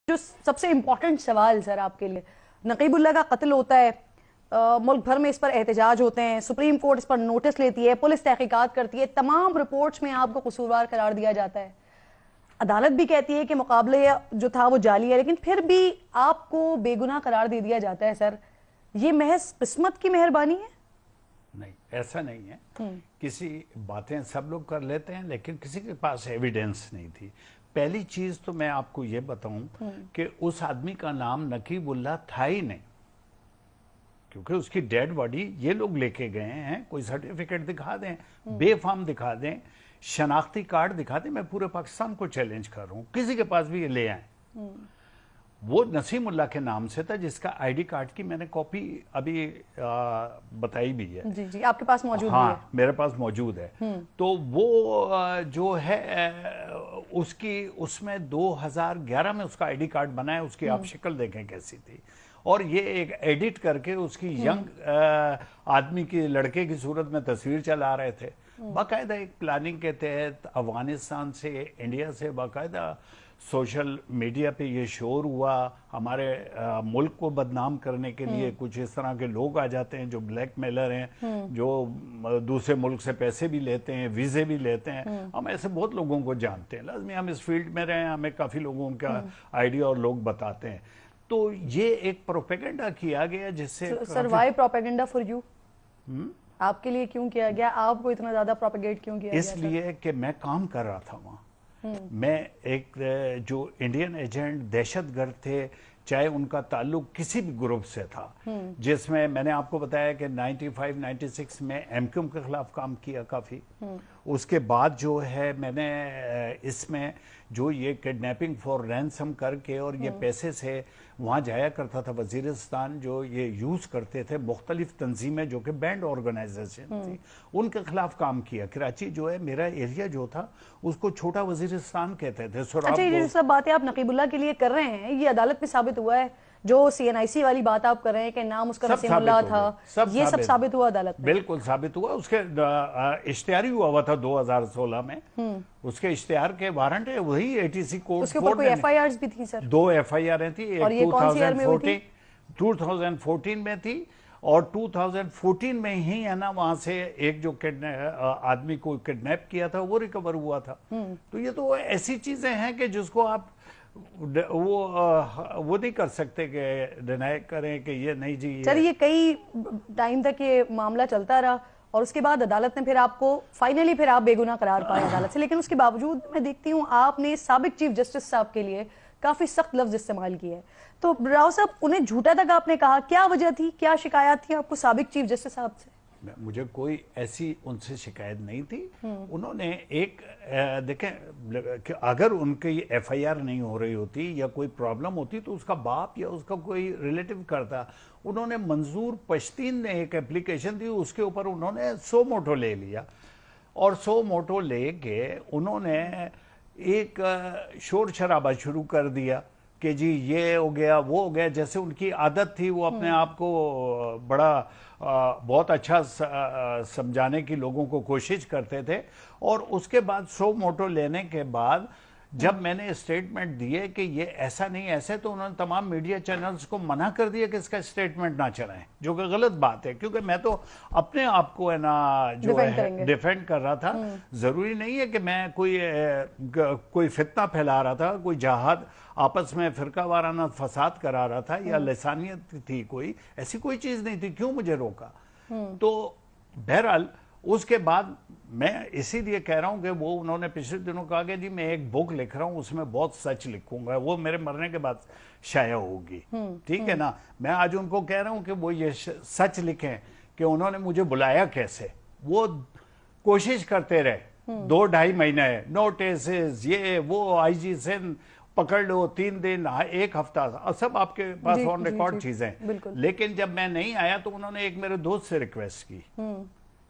جو سب سے امپورٹنٹ سوال سر آپ کے لیے، نقیب اللہ کا قتل ہوتا ہے، ملک بھر میں اس پر احتجاج ہوتے ہیں، سپریم کورٹ اس پر نوٹس لیتی ہے، پولیس تحقیقات کرتی ہے، تمام رپورٹس میں آپ کو قصوروار قرار دیا جاتا ہے، عدالت بھی کہتی ہے کہ مقابلے جو تھا وہ جعلی ہے، لیکن پھر بھی آپ کو بے گناہ قرار دے دیا جاتا ہے سر، یہ محض قسمت کی مہربانی ہے؟ نہیں، ایسا نہیں ہے. کسی باتیں سب لوگ کر لیتے ہیں لیکن کسی کے پاس ایویڈنس نہیں تھی. پہلی چیز تو میں آپ کو یہ بتاؤں کہ اس آدمی کا نام نقیب اللہ تھا ہی نہیں، کیونکہ اس کی ڈیڈ باڈی یہ لوگ لے کے گئے ہیں. کوئی سرٹیفکیٹ دکھا دیں، بے فارم دکھا دیں، شناختی کارڈ دکھا دیں. میں پورے پاکستان کو چیلنج کر رہا ہوں، کسی کے پاس بھی یہ لے آئیں. وہ نسیم اللہ کے نام سے تھا، جس کا آئی ڈی کارڈ کی میں نے کاپی ابھی بتائی بھی ہے. جی جی، آپ کے پاس موجود بھی ہے؟ ہاں، میرے پاس موجود ہے. تو وہ جو ہے اس میں 2011 میں اس کا آئی ڈی کارڈ بنا ہے. اس کی آپ شکل دیکھیں کیسی تھی، اور یہ ایک ایڈٹ کر کے اس کی ینگ آدمی کی، لڑکے کی صورت میں تصویر چلا رہے تھے. باقاعدہ ایک پلاننگ کے تحت افغانستان سے، انڈیا سے باقاعدہ سوشل میڈیا پہ یہ شور ہوا. ہمارے ملک کو بدنام کرنے کے لیے کچھ اس طرح کے لوگ آ جاتے ہیں جو بلیک میلر ہیں، جو دوسرے ملک سے پیسے بھی لیتے ہیں، ویزے بھی لیتے ہیں. ہم ایسے بہت لوگوں کو جانتے ہیں، لازمی ہم اس فیلڈ میں رہے ہیں، ہمیں کافی لوگوں کا آئیڈیا اور لوگ بتاتے ہیں. تو یہ ایک پروپیگنڈا کیا گیا جس سے سر وائی پروپیگنڈا فار یو؟ آپ کے لیے کیوں کیا گیا؟ آپ کو اتنا زیادہ پروپیگیٹ کیوں کیا گیا؟ اس لیے کہ میں کام کر رہا تھا وہاں. میں ایک جو انڈین ایجنٹ دہشت گرد تھے، چاہے ان کا تعلق کسی بھی گروپ سے تھا، جس میں نے آپ کو بتایا کہ 95-96 میں ایم کیو ایم کے خلاف کام کیا کافی. اس کے بعد جو ہے میں نے اس میں جو یہ کڈنیپنگ فور رینسم کر کے اور یہ پیسے سے وہاں جایا کرتا تھا وزیرستان، جو یہ یوز کرتے تھے مختلف تنظیمیں جو کہ بینڈ آرگنائزیشن تھی، ان کے خلاف کام کیا. کراچی جو ہے میرا ایریا جو تھا اس کو چھوٹا وزیرستان کہتے تھے. اچھا، یہ سب باتیں آپ نقیب اللہ کے لیے کر رہے ہیں، یہ عدالت میں ثابت ہوا ہے؟ جو سی این آئی سی والی بات آپ کر رہے ہیں کہ نام اس کا نسیم اللہ تھا، یہ سب ثابت ہوا عدالت میں؟ بالکل ثابت ہوا. اس کے اشتہاری ہوا تھا 2016 میں، اس کے اشتہار کے وارنٹ ہے وہی اے ٹی سی کورٹ. اس کے اوپر کوئی ایف آئی آرز بھی تھی سر؟ 2 ایف آئی آریں تھی. اور یہ کون سی ایئر میں ہوئی تھی؟ 2014 میں تھی، اور 2014 میں ہی ہے نا وہاں سے ایک جو آدمی کو کڈنیپ کیا تھا وہ ریکور ہوا تھا. تو یہ تو ایسی چیزیں ہیں کہ جس کو آپ وہ نہیں کر سکتے کہ ڈینائی کریں کہ یہ نہیں جی. سر یہ کئی ٹائم تک یہ معاملہ چلتا رہا، اور اس کے بعد عدالت نے پھر آپ کو فائنلی پھر آپ بے گناہ قرار پائے عدالت سے، لیکن اس کے باوجود میں دیکھتی ہوں آپ نے سابق چیف جسٹس صاحب کے لیے کافی سخت لفظ استعمال کیے ہیں. تو راؤ صاحب، انہیں جھوٹا تک آپ نے کہا، کیا وجہ تھی، کیا شکایات تھی آپ کو سابق چیف جسٹس صاحب سے؟ مجھے کوئی ایسی ان سے شکایت نہیں تھی. انہوں نے ایک دیکھیں کہ اگر ان کی ایف آئی آر نہیں ہو رہی ہوتی یا کوئی پرابلم ہوتی تو اس کا باپ یا اس کا کوئی ریلیٹو کرتا. انہوں نے منظور پشتین نے ایک اپلیکیشن دی، اس کے اوپر انہوں نے 100 موٹو لے لیا، اور 100 موٹو لے کے انہوں نے ایک شور شرابہ شروع کر دیا کہ جی یہ ہو گیا وہ ہو گیا. جیسے ان کی عادت تھی، وہ اپنے آپ کو بڑا بہت اچھا سمجھانے کی لوگوں کو کوشش کرتے تھے. اور اس کے بعد 100 موٹو لینے کے بعد جب میں نے اسٹیٹمنٹ دیے کہ یہ ایسا نہیں ایسے، تو انہوں نے تمام میڈیا چینلز کو منع کر دیا کہ اس کا اسٹیٹمنٹ نہ چلائیں، جو کہ غلط بات ہے، کیونکہ میں تو اپنے آپ کو ہے نا جو ہے ڈیفینڈ کر رہا تھا. ضروری نہیں ہے کہ میں کوئی فتنہ پھیلا رہا تھا، کوئی جہاد آپس میں فرقہ وارانہ فساد کرا رہا تھا یا لسانیت تھی، کوئی ایسی کوئی چیز نہیں تھی. کیوں مجھے روکا؟ تو بہرحال اس کے بعد میں اسی لیے کہہ رہا ہوں کہ وہ انہوں نے پچھلے دنوں کہا کہ جی میں ایک بک لکھ رہا ہوں، اس میں بہت سچ لکھوں گا، وہ میرے مرنے کے بعد شائع ہوگی. ٹھیک ہے نا؟ میں آج ان کو کہہ رہا ہوں کہ وہ یہ سچ لکھیں کہ انہوں نے مجھے بلایا کیسے. وہ کوشش کرتے رہے 2-2.5 مہینے، نوٹسز یہ وہ، آئی جی سندھ پکڑ لو 3 دن 1 ہفتہ، سب آپ کے پاس آن ریکارڈ چیزیں. لیکن جب میں نہیں آیا تو انہوں نے ایک میرے دوست سے ریکویسٹ کی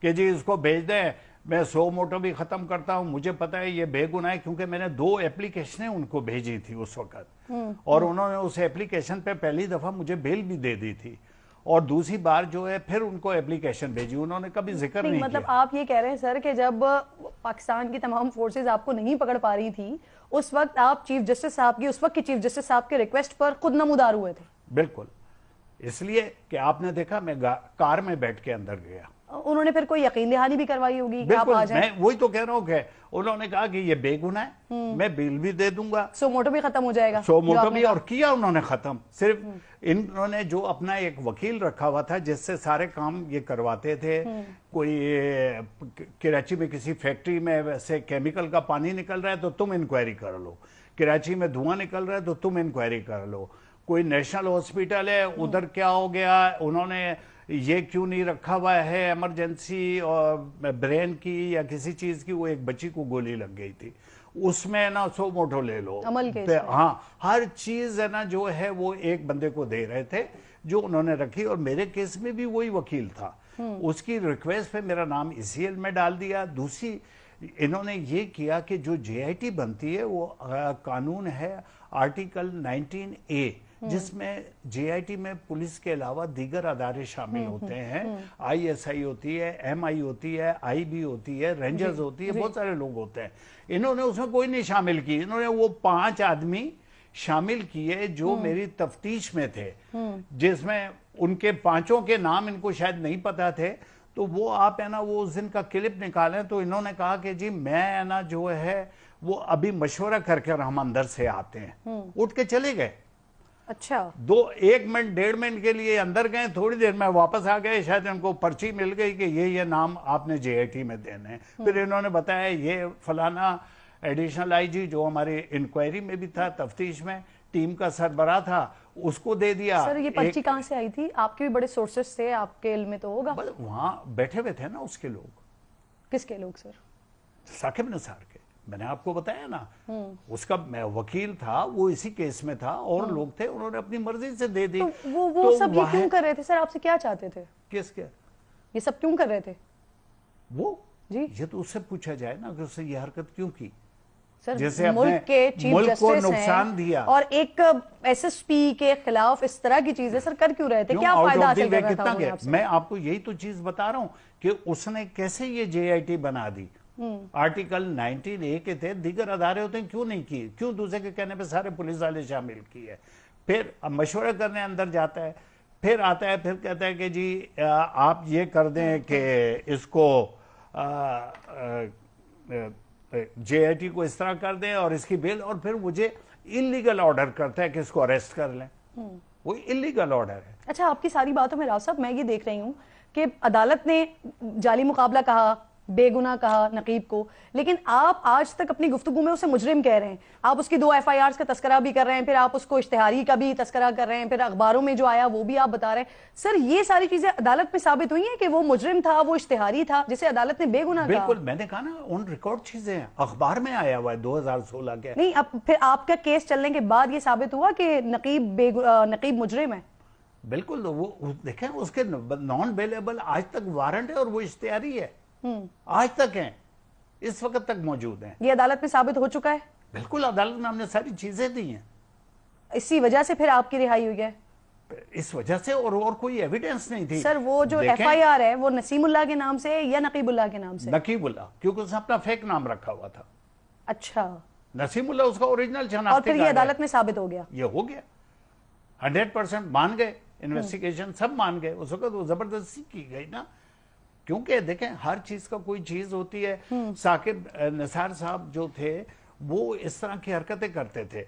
کہ جی اس کو بھیج دیں، میں 100 موٹو بھی ختم کرتا ہوں. مجھے پتا ہے یہ بے گناہ ہے، کیونکہ میں نے 2 اپلیکیشنیں ان کو بھیجی تھی اس وقت، اور انہوں نے اس اپلیکیشن پہ پہلی دفعہ مجھے بیل بھی دے دی تھی، اور دوسری بار جو ہے پھر ان کو اپلیکیشن بھیجی. انہوں نے کبھی ذکر نہیں کیا. مطلب آپ یہ کہہ رہے ہیں سر کہ جب پاکستان کی تمام فورسز آپ کو نہیں پکڑ پا رہی تھی اس وقت آپ چیف جسٹس صاحب کی، اس وقت کی چیف جسٹس صاحب کے ریکویسٹ پر خود نمودار ہوئے تھے؟ بالکل، اس لیے کہ آپ نے دیکھا میں کار میں بیٹھ کے اندر گیا. انہوں نے پھر کوئی یقین دہانی بھی کروائی ہوگی کہ آپ آ جائیں؟ میں وہی تو کہہ رہا ہوں کہ انہوں نے کہا کہ یہ بے گناہ ہے، میں بیل بھی دے دوں گا، سو موٹو بھی ختم ہو جائے گا. سو موٹو بھی، اور کیا انہوں نے ختم. صرف انہوں نے جو اپنا ایک وکیل رکھا ہوا تھا جس سے سارے کام یہ کرواتے تھے. کوئی کراچی میں کسی فیکٹری میں ویسے کیمیکل کا پانی نکل رہا ہے تو تم انکوائری کر لو، کراچی میں دھواں نکل رہا ہے تو تم انکوائری کر لو، کوئی نیشنل ہاسپٹل ہے ادھر کیا ہو گیا، انہوں نے یہ کیوں نہیں رکھا ہوا ہے ایمرجنسی اور برین کی یا کسی چیز کی، وہ ایک بچی کو گولی لگ گئی تھی، اس میں نا سو موٹو لے لو. ہاں، ہر چیز ہے نا جو ہے وہ ایک بندے کو دے رہے تھے جو انہوں نے رکھی. اور میرے کیس میں بھی وہی وکیل تھا، اس کی ریکویسٹ پہ میرا نام ECL میں ڈال دیا. دوسری انہوں نے یہ کیا کہ جو JIT بنتی ہے وہ قانون ہے آرٹیکل 19A، جس میں JIT میں پولیس کے علاوہ دیگر ادارے شامل ہوتے ہیں. ISI ہوتی ہے، MI ہوتی ہے، IB ہوتی ہے، رینجرز ہوتی ہے، بہت سارے لوگ ہوتے ہیں. انہوں نے اس میں کوئی نہیں شامل کی. انہوں نے وہ 5 آدمی شامل کیے جو میری تفتیش میں تھے، جس میں ان کے 5 کے نام ان کو شاید نہیں پتا تھے. تو وہ آپ ہے نا وہ اس دن کا کلپ نکالیں تو انہوں نے کہا کہ جی میں ہے نا جو ہے وہ ابھی مشورہ کر کے ہم اندر سے آتے ہیں. اٹھ کے چلے گئے. اچھا، 1 منٹ 1.5 منٹ کے لیے اندر گئے، تھوڑی دیر میں واپس آ گئے. شاید ان کو پرچی مل گئی کہ یہ نام آپ نے JIT میں دینے ہیں. پھر انہوں نے بتایا یہ فلانا ایڈیشنل IG جو ہماری انکوائری میں بھی تھا، تفتیش میں ٹیم کا سربراہ تھا، اس کو دے دیا. سر یہ پرچی کہاں سے آئی تھی؟ آپ کے بھی بڑے سورسز تھے، آپ کے علم میں تو ہوگا. وہاں بیٹھے ہوئے تھے نا اس کے لوگ. کس کے لوگ سر؟ ثاقب نثار کے. میں نے آپ کو بتایا نا، اس کا میں وکیل تھا، وہ اسی کیس میں تھا، اور لوگ تھے، انہوں نے اپنی مرضی سے دے دی. وہ سب یہ کیوں کر رہے تھے سر؟ آپ سے کیا چاہتے تھے؟ کس کے؟ یہ سب کیوں کر رہے تھے وہ جی؟ یہ تو اس سے پوچھا جائے نا کہ اس نے یہ حرکت کیوں کی. سر جیسے ملک کے چیف ملک کو جسٹس نقصان دیا اور ایک SSP کے خلاف اس طرح کی چیزیں سر کر کیوں رہے تھے؟ کیا فائدہ حاصل کر رہا تھا انہوں نے آپ سے؟ میں آپ کو یہی تو چیز بتا رہا ہوں کہ اس نے کیسے یہ JIT بنا دی. آرٹیکل 19A کے تھے، دیگر ادارے ہوتے ہیں، کیوں نہیں کی؟ کیوں دوسرے کے کہنے پہ سارے پولیس والے شامل کیے؟ پھر مشورہ کرنے اندر جاتا ہے، پھر آتا ہے، پھر کہتا ہے کہ جی آپ یہ کر دیں کہ اس کو JIT کو اس طرح کر دیں اور اس کی بیل، اور پھر مجھے انلیگل آرڈر کرتا ہے کہ اس کو اریسٹ کر لیں. وہ انلیگل آرڈر ہے. اچھا، آپ کی ساری باتوں میں راؤ صاحب میں یہ دیکھ رہی ہوں کہ عدالت نے جعلی مقابلہ کہا، بے گناہ کہا نقیب کو، لیکن آپ آج تک اپنی گفتگو میں اسے مجرم کہہ رہے ہیں. آپ اس کی 2 FIRs کا تذکرہ بھی کر رہے ہیں، پھر آپ اس کو اشتہاری کا بھی تذکرہ کر رہے ہیں، پھر اخباروں میں جو آیا وہ بھی آپ بتا رہے ہیں. سر یہ ساری چیزیں عدالت میں ثابت ہوئی ہیں کہ وہ مجرم تھا، وہ اشتہاری تھا جسے عدالت نے بے گناہ کہا؟ بالکل، میں نے کہا نا ان ریکارڈ چیزیں ہیں، اخبار میں آیا ہوا ہے 2016 کے. نہیں، اب پھر آپ کا کیس چلنے کے بعد یہ ثابت ہوا کہ نقیب مجرم ہے؟ بالکل. وہ دیکھیں اس کے نان بیلیبل آج تک وارنٹ ہے اور وہ اشتہاری ہے، آج تک ہیں، اس وقت تک موجود ہیں. یہ عدالت میں ثابت ہو چکا ہے؟ بالکل، عدالت میں ہم نے ساری چیزیں دی ہیں. اسی وجہ سے پھر آپ کی رہائی ہوئی ہے؟ اس وجہ سے، اور کوئی ایویڈنس نہیں تھی. سر وہ جو FIR ہے وہ نسیم اللہ کے نام سے یا نقیب اللہ کے نام سے؟ نقیب اللہ، کیونکہ اس نے اپنا فیک نام رکھا ہوا تھا. اچھا، نسیم اللہ اس کا اوریجنل شناختی اور پھر یہ عدالت میں ثابت ہو گیا؟ یہ ہو گیا 100% مان گئے. انویسٹیگیشن سب مان گئے. اس وقت وہ زبردستی کی گئی نا، کیونکہ دیکھیں ہر چیز کا کوئی چیز ہوتی ہے. ثاقب نثار صاحب جو تھے وہ اس طرح کی حرکتیں کرتے تھے.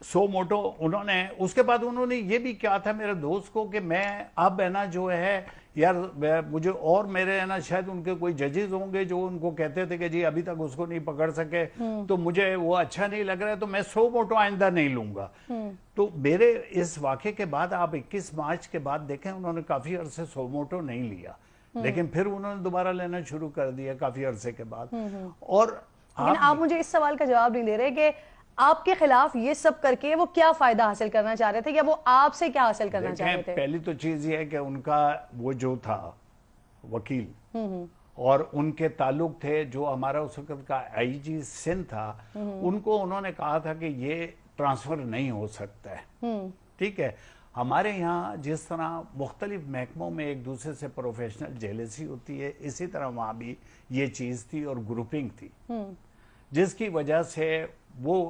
سو موٹو انہوں نے، اس کے بعد انہوں نے یہ بھی کیا تھا میرے دوست کو کہ میں اب ہے نا جو ہے یار مجھے، اور میرے ہے نا شاید ان کے کوئی ججز ہوں گے جو ان کو کہتے تھے کہ جی ابھی تک اس کو نہیں پکڑ سکے تو مجھے وہ اچھا نہیں لگ رہا ہے تو میں سو موٹو آئندہ نہیں لوں گا. تو میرے اس واقعے کے بعد آپ 21 مارچ کے بعد دیکھیں انہوں نے کافی عرصے سو موٹو نہیں لیا، لیکن پھر انہوں نے دوبارہ لینا شروع کر دیا کافی عرصے کے بعد. اور آپ مجھے اس سوال کا جواب نہیں دے رہے کہ آپ کے خلاف یہ سب کر کے وہ کیا فائدہ حاصل کرنا چاہ رہے تھے، یا وہ آپ سے کیا حاصل کرنا چاہ رہے تھے؟ پہلی تو چیز یہ ہے کہ ان کا وہ جو تھا وکیل اور ان کے تعلق تھے جو ہمارا اس وقت کا IG سندھ تھا، ان کو انہوں نے کہا تھا کہ یہ ٹرانسفر نہیں ہو سکتا ہے. ٹھیک ہے، ہمارے یہاں جس طرح مختلف محکموں میں ایک دوسرے سے پروفیشنل جیلسی ہوتی ہے، اسی طرح وہاں بھی یہ چیز تھی اور گروپنگ تھی، جس کی وجہ سے وہ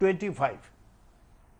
25,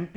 MP